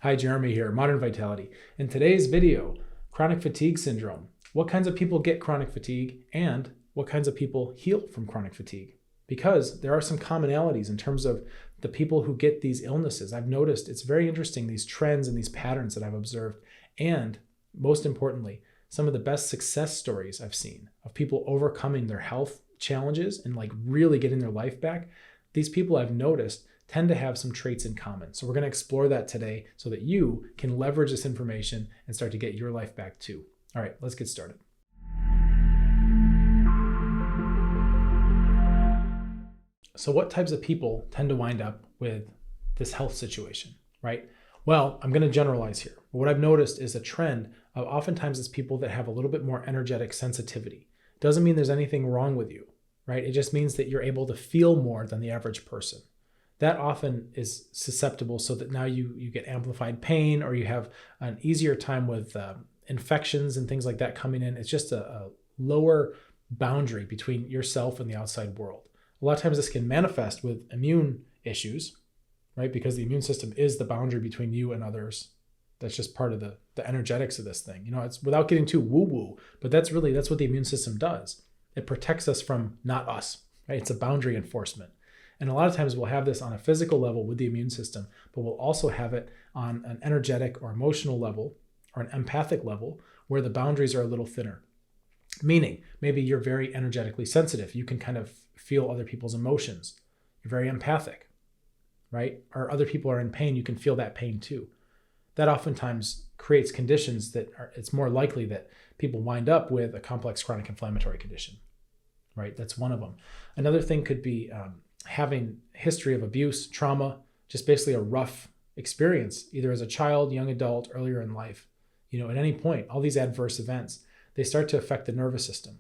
Hi, Jeremy here, Modern Vitality. In today's video, chronic fatigue syndrome. What kinds of people get chronic fatigue and what kinds of people heal from chronic fatigue? Because there are some commonalities in terms of the people who get these illnesses. I've noticed it's very interesting, these trends and these patterns that I've observed. And most importantly, some of the best success stories I've seen of people overcoming their health challenges and like really getting their life back. These people I've noticed tend to have some traits in common. So we're going to explore that today so that you can leverage this information and start to get your life back too. All right, let's get started. So what types of people tend to wind up with this health situation, right? Well, I'm going to generalize here. What I've noticed is a trend of oftentimes it's people that have a little bit more energetic sensitivity. Doesn't mean there's anything wrong with you, right? It just means that you're able to feel more than the average person. That often is susceptible so that now you get amplified pain or you have an easier time with infections and things like that coming in. It's just a lower boundary between yourself and the outside world. A lot of times this can manifest with immune issues, right? Because the immune system is the boundary between you and others. That's just part of the energetics of this thing. You know, it's without getting too woo-woo, but that's what the immune system does. It protects us from not us, right? It's a boundary enforcement. And a lot of times we'll have this on a physical level with the immune system, but we'll also have it on an energetic or emotional level or an empathic level where the boundaries are a little thinner. Meaning, maybe you're very energetically sensitive. You can kind of feel other people's emotions. You're very empathic, right? Or other people are in pain, you can feel that pain too. That oftentimes creates conditions that it's more likely that people wind up with a complex chronic inflammatory condition, right? That's one of them. Another thing could be having history of abuse, trauma, just basically a rough experience, either as a child, young adult, earlier in life. You know, at any point, all these adverse events, they start to affect the nervous system.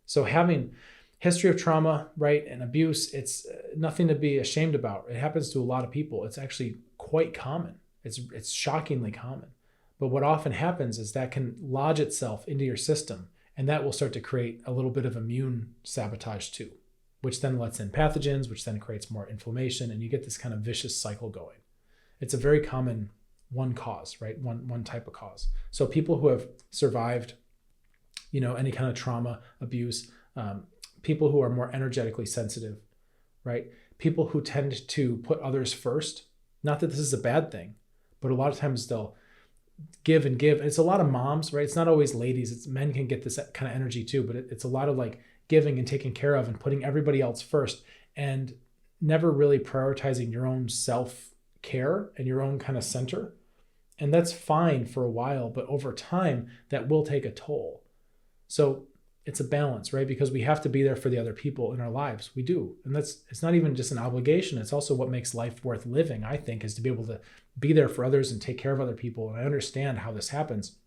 So having history of trauma, right, and abuse, it's nothing to be ashamed about. It happens to a lot of people. It's actually quite common. It's shockingly common. But what often happens is that can lodge itself into your system, and that will start to create a little bit of immune sabotage too, which then lets in pathogens, which then creates more inflammation, and you get this kind of vicious cycle going. It's a very common one cause, right? One type of cause. So people who have survived, you know, any kind of trauma, abuse, people who are more energetically sensitive, right? People who tend to put others first. Not that this is a bad thing, but a lot of times they'll give and give. It's a lot of moms, right? It's not always ladies. It's men can get this kind of energy too, but it's a lot of like giving and taking care of and putting everybody else first and never really prioritizing your own self-care and your own kind of center. And that's fine for a while, but over time that will take a toll. So it's a balance, right? Because we have to be there for the other people in our lives. We do. And it's not even just an obligation. It's also what makes life worth living, I think, is to be able to be there for others and take care of other people. And I understand how this happens.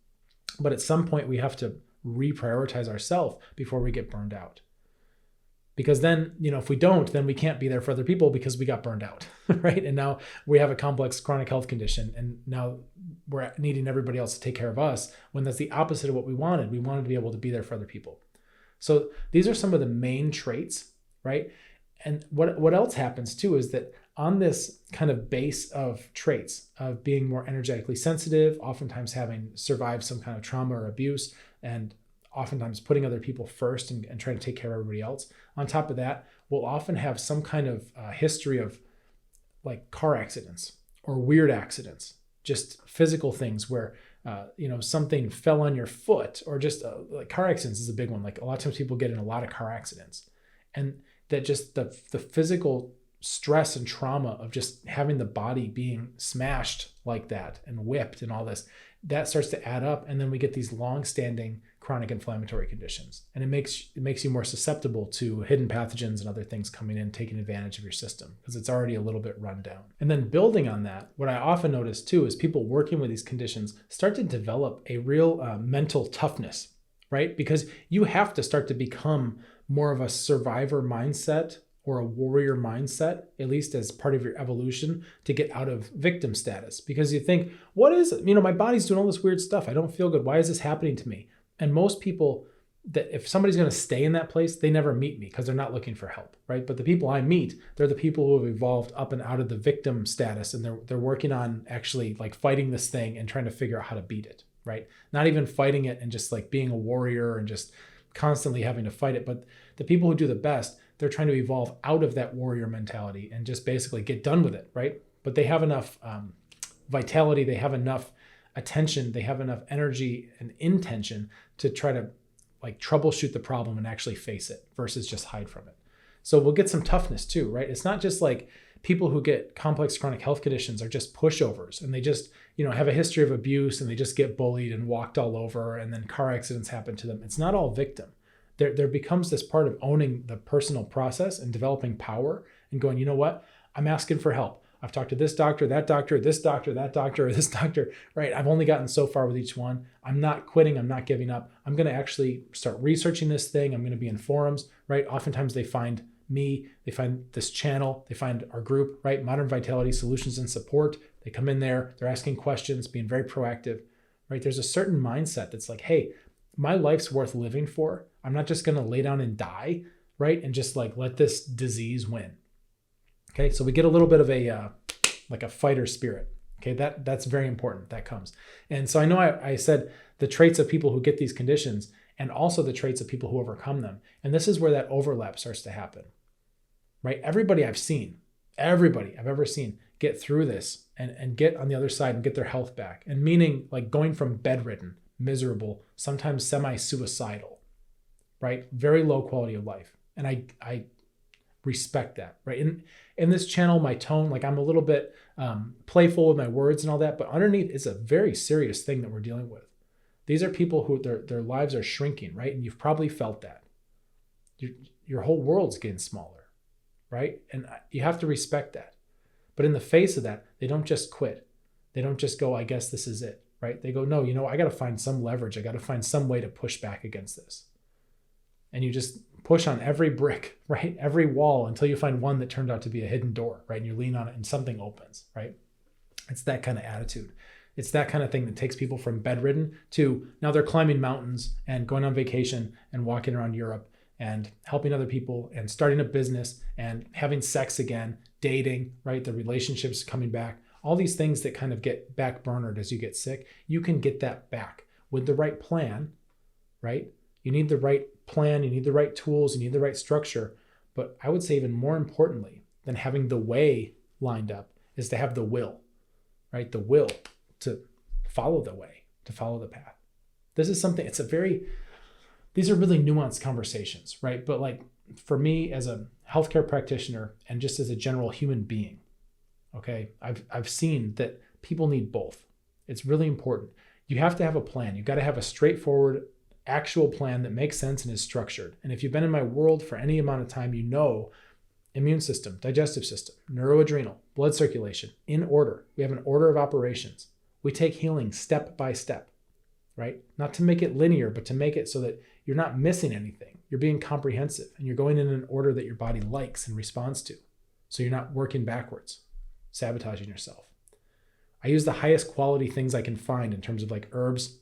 But at some point we have to reprioritize ourselves before we get burned out. Because then, you know, if we don't, then we can't be there for other people because we got burned out, right? And now we have a complex chronic health condition, and now we're needing everybody else to take care of us when that's the opposite of what we wanted. We wanted to be able to be there for other people. So these are some of the main traits, right? And what else happens too is that on this kind of base of traits of being more energetically sensitive, oftentimes having survived some kind of trauma or abuse, and oftentimes putting other people first and trying to take care of everybody else. On top of that, we'll often have some kind of history of like car accidents or weird accidents, just physical things where, you know, something fell on your foot, or just like car accidents is a big one. Like a lot of times people get in a lot of car accidents, and that just the physical stress and trauma of just having the body being smashed like that and whipped and all this, that starts to add up. And then we get these long-standing chronic inflammatory conditions. And it makes you more susceptible to hidden pathogens and other things coming in, taking advantage of your system because it's already a little bit run down. And then building on that, what I often notice too is people working with these conditions start to develop a real mental toughness, right? Because you have to start to become more of a survivor mindset or a warrior mindset, at least as part of your evolution, to get out of victim status. Because you think, what is it? You know, my body's doing all this weird stuff. I don't feel good. Why is this happening to me? And most people that if somebody's going to stay in that place, they never meet me because they're not looking for help, right? But the people I meet, they're the people who have evolved up and out of the victim status, and they're working on actually like fighting this thing and trying to figure out how to beat it, right? Not even fighting it and just like being a warrior and just constantly having to fight it, but the people who do the best, they're trying to evolve out of that warrior mentality and just basically get done with it, right? But they have enough vitality, they have enough attention, they have enough energy and intention to try to like troubleshoot the problem and actually face it versus just hide from it. So we'll get some toughness too, right? It's not just like people who get complex chronic health conditions are just pushovers and they just, have a history of abuse and they just get bullied and walked all over and then car accidents happen to them. It's not all victim. There becomes this part of owning the personal process and developing power and going, you know what? I'm asking for help. I've talked to this doctor, that doctor, this doctor, that doctor, or this doctor, right? I've only gotten so far with each one. I'm not quitting. I'm not giving up. I'm going to actually start researching this thing. I'm going to be in forums, right? Oftentimes they find me, they find this channel, they find our group, right? Modern Vitality Solutions and Support. They come in there, they're asking questions, being very proactive, right? There's a certain mindset that's like, hey, my life's worth living for. I'm not just going to lay down and die, right? And just like let this disease win. Okay, so we get a little bit of a like a fighter spirit. Okay, that's very important. That comes. And so I know I said the traits of people who get these conditions and also the traits of people who overcome them. And this is where that overlap starts to happen, right? Everybody I've ever seen get through this and get on the other side and get their health back. And meaning like going from bedridden, miserable, sometimes semi-suicidal, right? Very low quality of life. And I respect that, right? In this channel, my tone, like I'm a little bit playful with my words and all that, but underneath it's a very serious thing that we're dealing with. These are people who their lives are shrinking, right? And you've probably felt that. Your whole world's getting smaller, right? And you have to respect that. But in the face of that, they don't just quit. They don't just go, I guess this is it, right? They go, no, I got to find some leverage. I got to find some way to push back against this. And you just push on every brick, right? Every wall until you find one that turned out to be a hidden door, right? And you lean on it and something opens, right? It's that kind of attitude. It's that kind of thing that takes people from bedridden to now they're climbing mountains and going on vacation and walking around Europe and helping other people and starting a business and having sex again, dating, right? The relationships coming back, all these things that kind of get backburnered as you get sick, you can get that back with the right plan, right? You need the right plan, you need the right tools, you need the right structure. But I would say even more importantly than having the way lined up is to have the will, right? The will to follow the way, to follow the path. This is something, these are really nuanced conversations, right? But like for me as a healthcare practitioner and just as a general human being, okay, I've seen that people need both. It's really important. You have to have a plan. You've got to have a straightforward, actual plan that makes sense and is structured. And if you've been in my world for any amount of time, immune system, digestive system, neuroadrenal, blood circulation, in order. We have an order of operations. We take healing step by step, right? Not to make it linear, but to make it so that you're not missing anything. You're being comprehensive and you're going in an order that your body likes and responds to. So you're not working backwards, sabotaging yourself. I use the highest quality things I can find in terms of like herbs,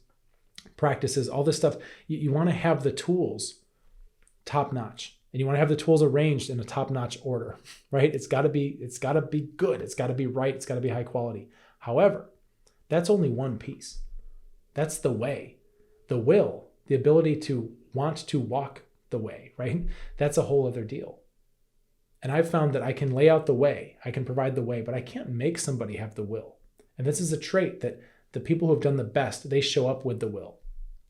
practices, all this stuff. You want to have the tools top notch, and you want to have the tools arranged in a top notch order, right? It's got to be good. It's got to be right. It's got to be high quality. However, that's only one piece. That's the way, the will, the ability to want to walk the way, right? That's a whole other deal. And I've found that I can lay out the way, I can provide the way, but I can't make somebody have the will. And this is a trait that the people who have done the best, they show up with the will.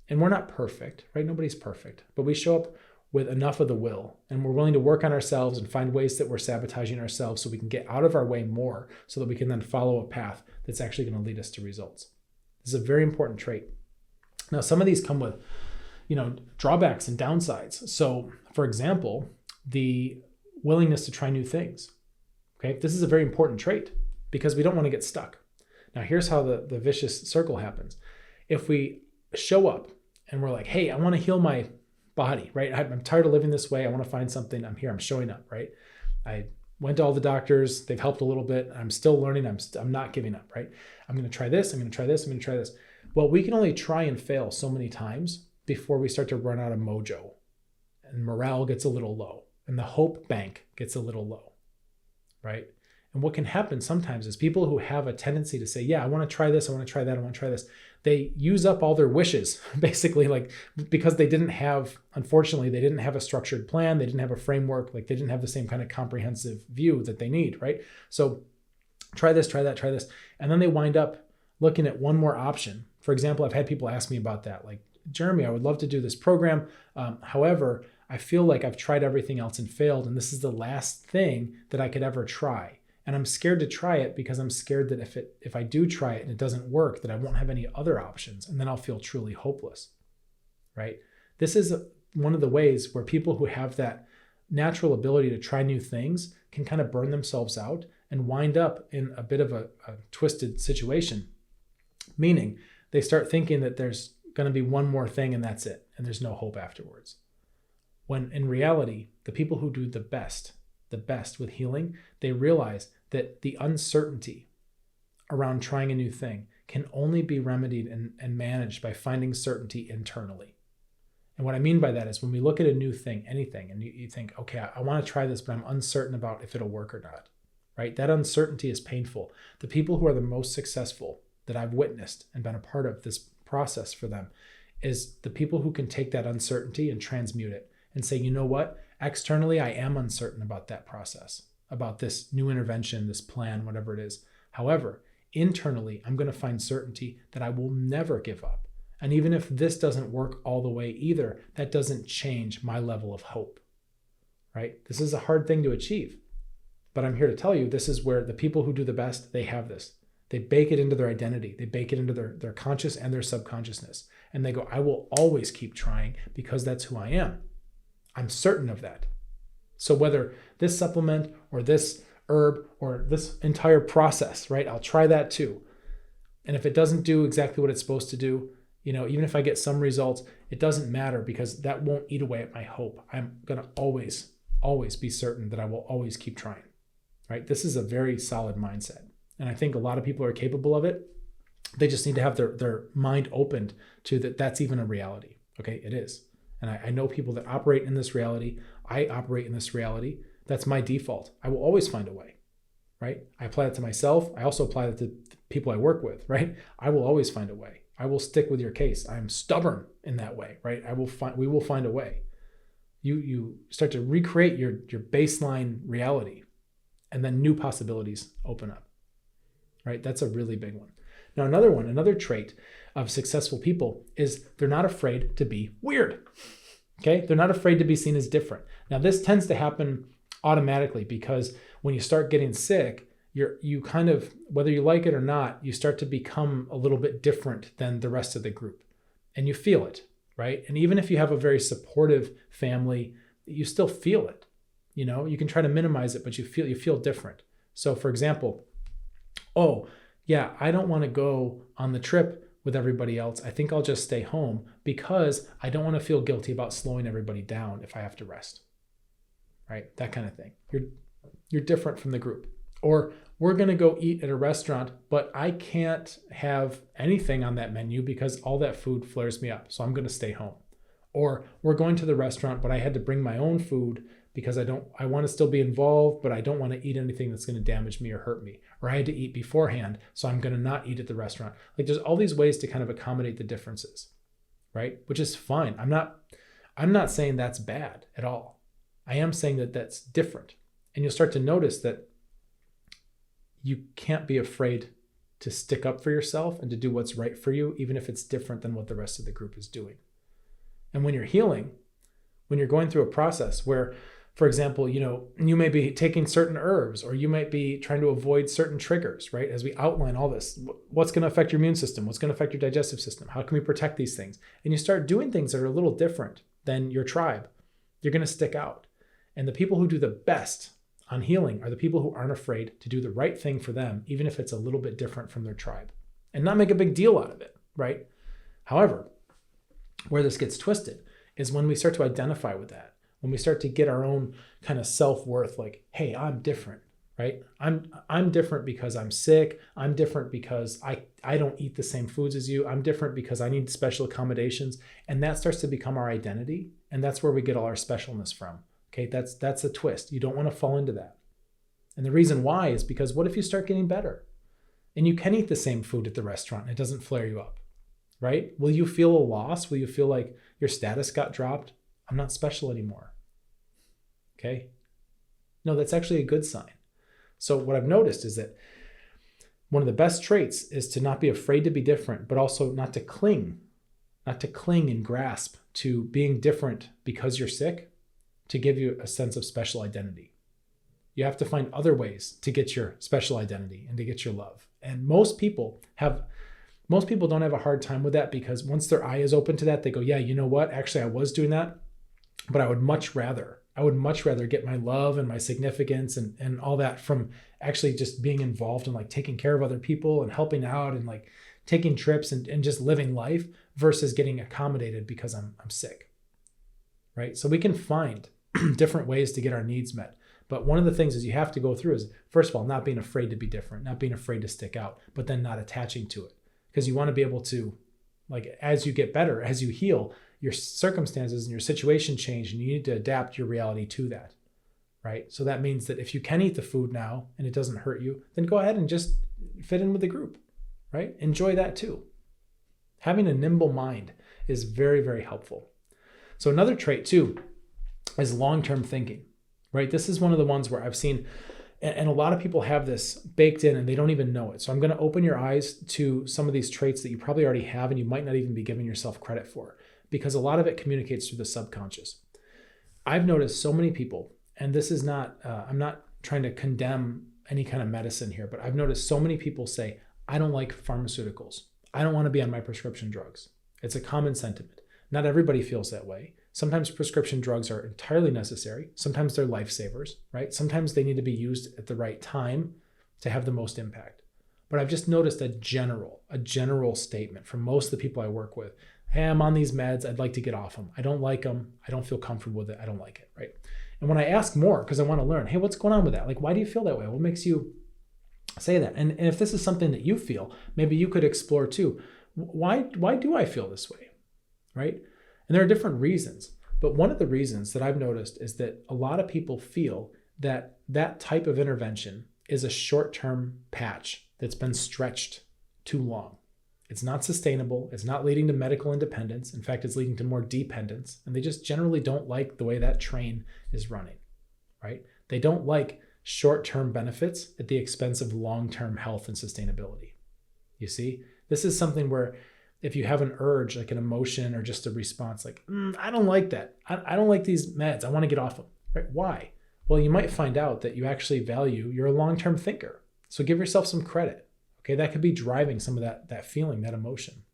And we're not perfect, right? Nobody's perfect, but we show up with enough of the will, and we're willing to work on ourselves and find ways that we're sabotaging ourselves so we can get out of our way more so that we can then follow a path that's actually going to lead us to results. This is a very important trait. Now, some of these come with, drawbacks and downsides. So for example, the willingness to try new things. Okay. This is a very important trait because we don't want to get stuck. Now, here's how the vicious circle happens. If we show up and we're like, hey, I want to heal my body, right? I'm tired of living this way. I want to find something. I'm here. I'm showing up, right? I went to all the doctors. They've helped a little bit. I'm still learning. I'm not giving up, right? I'm going to try this. I'm going to try this. I'm going to try this. Well, we can only try and fail so many times before we start to run out of mojo and morale gets a little low and the hope bank gets a little low, right? And what can happen sometimes is people who have a tendency to say, yeah, I want to try this, I want to try that, I want to try this. They use up all their wishes, basically, like, because they didn't have, unfortunately, they didn't have a structured plan. They didn't have a framework. Like, they didn't have the same kind of comprehensive view that they need, right? So try this, try that, try this. And then they wind up looking at one more option. For example, I've had people ask me about that. Like, Jeremy, I would love to do this program. However, I feel like I've tried everything else and failed. And this is the last thing that I could ever try. And I'm scared to try it because I'm scared that if I do try it and it doesn't work, that I won't have any other options. And then I'll feel truly hopeless, right? This is one of the ways where people who have that natural ability to try new things can kind of burn themselves out and wind up in a bit of a twisted situation. Meaning they start thinking that there's going to be one more thing and that's it. And there's no hope afterwards. When in reality, the people who do the best with healing, they realize that the uncertainty around trying a new thing can only be remedied and managed by finding certainty internally. And what I mean by that is when we look at a new thing, anything, and you think, okay, I want to try this, but I'm uncertain about if it'll work or not, right? That uncertainty is painful. The people who are the most successful that I've witnessed and been a part of this process for them is the people who can take that uncertainty and transmute it and say, you know what? Externally, I am uncertain about that process, about this new intervention, this plan, whatever it is. However, internally, I'm going to find certainty that I will never give up. And even if this doesn't work all the way either, that doesn't change my level of hope, right? This is a hard thing to achieve. But I'm here to tell you, this is where the people who do the best, they have this. They bake it into their identity. They bake it into their conscious and their subconsciousness. And they go, I will always keep trying because that's who I am. I'm certain of that. So whether this supplement or this herb or this entire process, right? I'll try that too. And if it doesn't do exactly what it's supposed to do, even if I get some results, it doesn't matter because that won't eat away at my hope. I'm going to always be certain that I will always keep trying, right? This is a very solid mindset. And I think a lot of people are capable of it. They just need to have their mind opened to that's even a reality. Okay, it is. And I know people that operate in this reality. I operate in this reality. That's my default. I will always find a way, right? I apply it to myself. I also apply it to the people I work with, right? I will always find a way. I will stick with your case. I'm stubborn in that way, right? We will find a way. You start to recreate your baseline reality, and then new possibilities open up, right? That's a really big one. Now, another trait of successful people is they're not afraid to be weird. Okay? They're not afraid to be seen as different. Now, this tends to happen automatically because when you start getting sick, you kind of, whether you like it or not, you start to become a little bit different than the rest of the group. And you feel it, right? And even if you have a very supportive family, you still feel it. You can try to minimize it, but you feel different. So for example, yeah, I don't want to go on the trip with everybody else. I think I'll just stay home because I don't want to feel guilty about slowing everybody down if I have to rest, right? That kind of thing. You're different from the group. Or we're going to go eat at a restaurant, but I can't have anything on that menu because all that food flares me up. So I'm going to stay home. Or we're going to the restaurant, but I had to bring my own food because I want to still be involved, but I don't want to eat anything that's going to damage me or hurt me. Or I had to eat beforehand, so I'm going to not eat at the restaurant. Like there's all these ways to kind of accommodate the differences, right? Which is fine. I'm not saying that's bad at all. I am saying that that's different. And you'll start to notice that you can't be afraid to stick up for yourself and to do what's right for you, even if it's different than what the rest of the group is doing. And when you're healing, when you're going through a process where, for example, you may be taking certain herbs or you might be trying to avoid certain triggers, right? As we outline all this, what's going to affect your immune system? What's going to affect your digestive system? How can we protect these things? And you start doing things that are a little different than your tribe. You're going to stick out. And the people who do the best on healing are the people who aren't afraid to do the right thing for them, even if it's a little bit different from their tribe, and not make a big deal out of it, right? However, where this gets twisted is when we start to identify with that. When we start to get our own kind of self-worth, like, hey, I'm different, right? I'm different because I'm sick. I'm different because I don't eat the same foods as you. I'm different because I need special accommodations. And that starts to become our identity. And that's where we get all our specialness from. Okay, that's a twist. You don't want to fall into that. And the reason why is because what if you start getting better and you can eat the same food at the restaurant and it doesn't flare you up, right? Will you feel a loss? Will you feel like your status got dropped? I'm not special anymore. Okay? No, that's actually a good sign. So what I've noticed is that one of the best traits is to not be afraid to be different, but also not to cling and grasp to being different because you're sick to give you a sense of special identity. You have to find other ways to get your special identity and to get your love. And most people don't have a hard time with that, because once their eye is open to that, they go, yeah, you know what? Actually, I was doing that, but I would much rather get my love and my significance and all that from actually just being involved in like taking care of other people and helping out and like taking trips and just living life versus getting accommodated because I'm sick, right? So we can find different ways to get our needs met. But one of the things is you have to go through is, first of all, not being afraid to be different, not being afraid to stick out, but then not attaching to it. Because you want to be able to, like, as you get better, as you heal, your circumstances and your situation change, and you need to adapt your reality to that, right? So that means that if you can eat the food now and it doesn't hurt you, then go ahead and just fit in with the group, right? Enjoy that too. Having a nimble mind is very, very helpful. So another trait too is long-term thinking, right? This is one of the ones where I've seen, and a lot of people have this baked in and they don't even know it. So I'm going to open your eyes to some of these traits that you probably already have and you might not even be giving yourself credit for, because a lot of it communicates through the subconscious. I've noticed so many people, and this is not, I'm not trying to condemn any kind of medicine here, but I've noticed so many people say, I don't like pharmaceuticals. I don't want to be on my prescription drugs. It's a common sentiment. Not everybody feels that way. Sometimes prescription drugs are entirely necessary. Sometimes they're lifesavers, right? Sometimes they need to be used at the right time to have the most impact. But I've just noticed a general statement from most of the people I work with. Hey, I'm on these meds. I'd like to get off them. I don't like them. I don't feel comfortable with it. I don't like it, right? And when I ask more, because I want to learn, hey, what's going on with that? Like, why do you feel that way? What makes you say that? And if this is something that you feel, maybe you could explore too. Why do I feel this way, right? And there are different reasons, but one of the reasons that I've noticed is that a lot of people feel that that type of intervention is a short-term patch that's been stretched too long. It's not sustainable. It's not leading to medical independence. In fact, it's leading to more dependence. And they just generally don't like the way that train is running, right? They don't like short-term benefits at the expense of long-term health and sustainability. You see, this is something where if you have an urge, like an emotion or just a response, like, I don't like that. I don't like these meds. I want to get off them, right? Why? Well, you might find out that you actually you're a long-term thinker. So give yourself some credit. Okay, that could be driving some of that feeling, that emotion.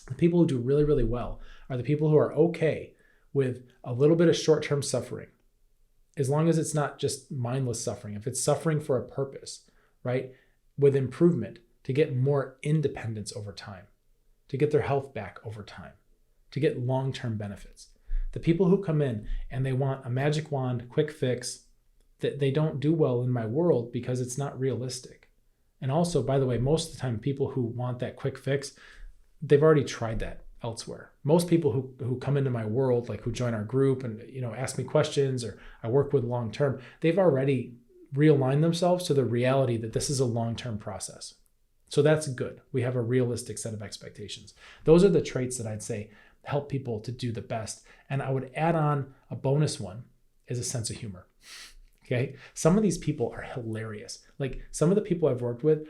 The people who do really, really well are the people who are okay with a little bit of short-term suffering, as long as it's not just mindless suffering. If it's suffering for a purpose, right, with improvement to get more independence over time, to get their health back over time, to get long-term benefits. The people who come in and they want a magic wand, quick fix, that they don't do well in my world because it's not realistic. And also, by the way, most of the time, people who want that quick fix, they've already tried that elsewhere. Most people who come into my world, like who join our group and ask me questions or I work with long-term, they've already realigned themselves to the reality that this is a long-term process. So that's good. We have a realistic set of expectations. Those are the traits that I'd say help people to do the best. And I would add on a bonus one is a sense of humor. Okay. Some of these people are hilarious. Like some of the people I've worked with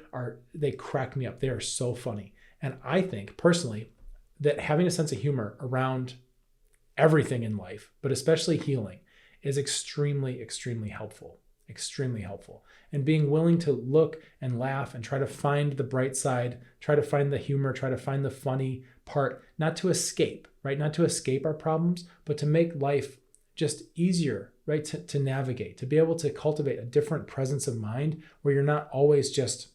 they crack me up. They are so funny. And I think personally that having a sense of humor around everything in life, but especially healing, is extremely, extremely helpful. Extremely helpful. And being willing to look and laugh and try to find the bright side, try to find the humor, try to find the funny part, not to escape, right? Not to escape our problems, but to make life just easier, right? To navigate, to be able to cultivate a different presence of mind where you're not always just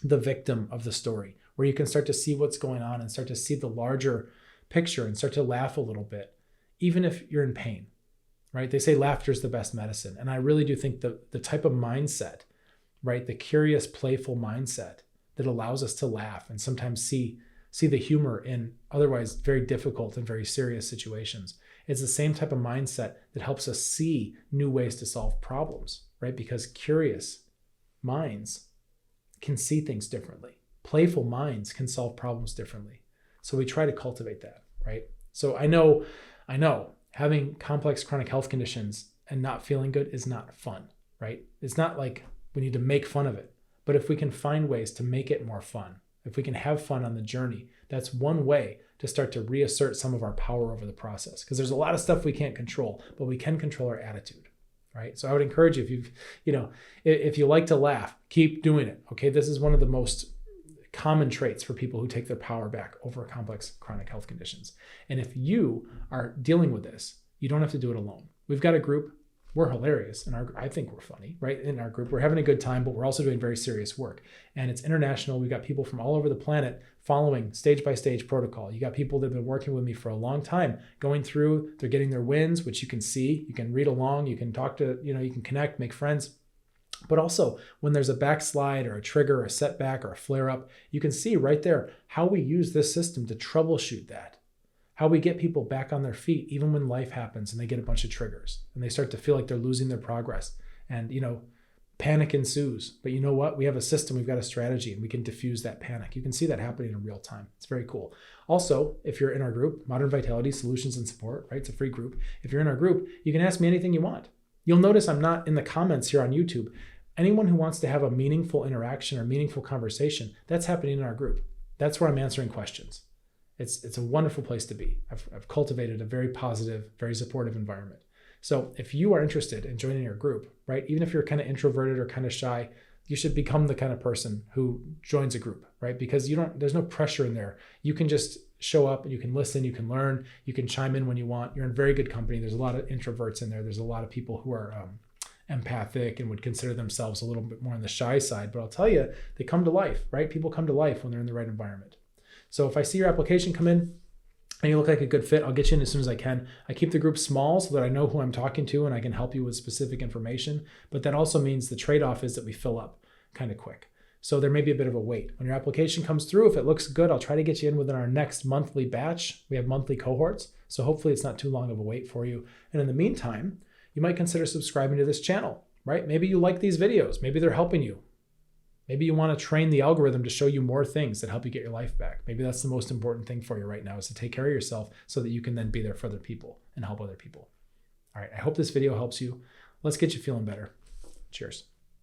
the victim of the story, where you can start to see what's going on and start to see the larger picture and start to laugh a little bit, even if you're in pain, right? They say laughter is the best medicine. And I really do think the type of mindset, right? The curious, playful mindset that allows us to laugh and sometimes see the humor in otherwise very difficult and very serious situations. It's the same type of mindset that helps us see new ways to solve problems, right? Because curious minds can see things differently. Playful minds can solve problems differently. So we try to cultivate that, right? So I know having complex chronic health conditions and not feeling good is not fun, right? It's not like we need to make fun of it, but if we can find ways to make it more fun, if we can have fun on the journey, that's one way to start to reassert some of our power over the process. Because there's a lot of stuff we can't control, but we can control our attitude, right? So I would encourage you, if you like to laugh, keep doing it. Okay, this is one of the most common traits for people who take their power back over complex chronic health conditions. And if you are dealing with this, you don't have to do it alone. We've got a group. We're hilarious, and I think we're funny, right? In our group, we're having a good time, but we're also doing very serious work. And it's international. We've got people from all over the planet following stage-by-stage protocol. You got people that have been working with me for a long time, going through, they're getting their wins, which you can see, you can read along, you can talk to, you can connect, make friends. But also when there's a backslide or a trigger or a setback or a flare up, you can see right there how we use this system to troubleshoot that. How we get people back on their feet even when life happens and they get a bunch of triggers and they start to feel like they're losing their progress and, panic ensues. But you know what? We have a system, we've got a strategy, and we can diffuse that panic. You can see that happening in real time. It's very cool. Also, if you're in our group, Modern Vitality Solutions and Support, right? It's a free group. If you're in our group, you can ask me anything you want. You'll notice I'm not in the comments here on YouTube. Anyone who wants to have a meaningful interaction or meaningful conversation, that's happening in our group. That's where I'm answering questions. It's a wonderful place to be. I've cultivated a very positive, very supportive environment. So if you are interested in joining our group, right, even if you're kind of introverted or kind of shy, you should become the kind of person who joins a group, right? Because there's no pressure in there. You can just show up and you can listen, you can learn, you can chime in when you want. You're in very good company. There's a lot of introverts in there. There's a lot of people who are empathic and would consider themselves a little bit more on the shy side. But I'll tell you, they come to life, right? People come to life when they're in the right environment. So if I see your application come in and you look like a good fit, I'll get you in as soon as I can. I keep the group small so that I know who I'm talking to and I can help you with specific information. But that also means the trade-off is that we fill up kind of quick. So there may be a bit of a wait. When your application comes through, if it looks good, I'll try to get you in within our next monthly batch. We have monthly cohorts. So hopefully it's not too long of a wait for you. And in the meantime, you might consider subscribing to this channel, right? Maybe you like these videos. Maybe they're helping you. Maybe you want to train the algorithm to show you more things that help you get your life back. Maybe that's the most important thing for you right now, is to take care of yourself so that you can then be there for other people and help other people. All right, I hope this video helps you. Let's get you feeling better. Cheers.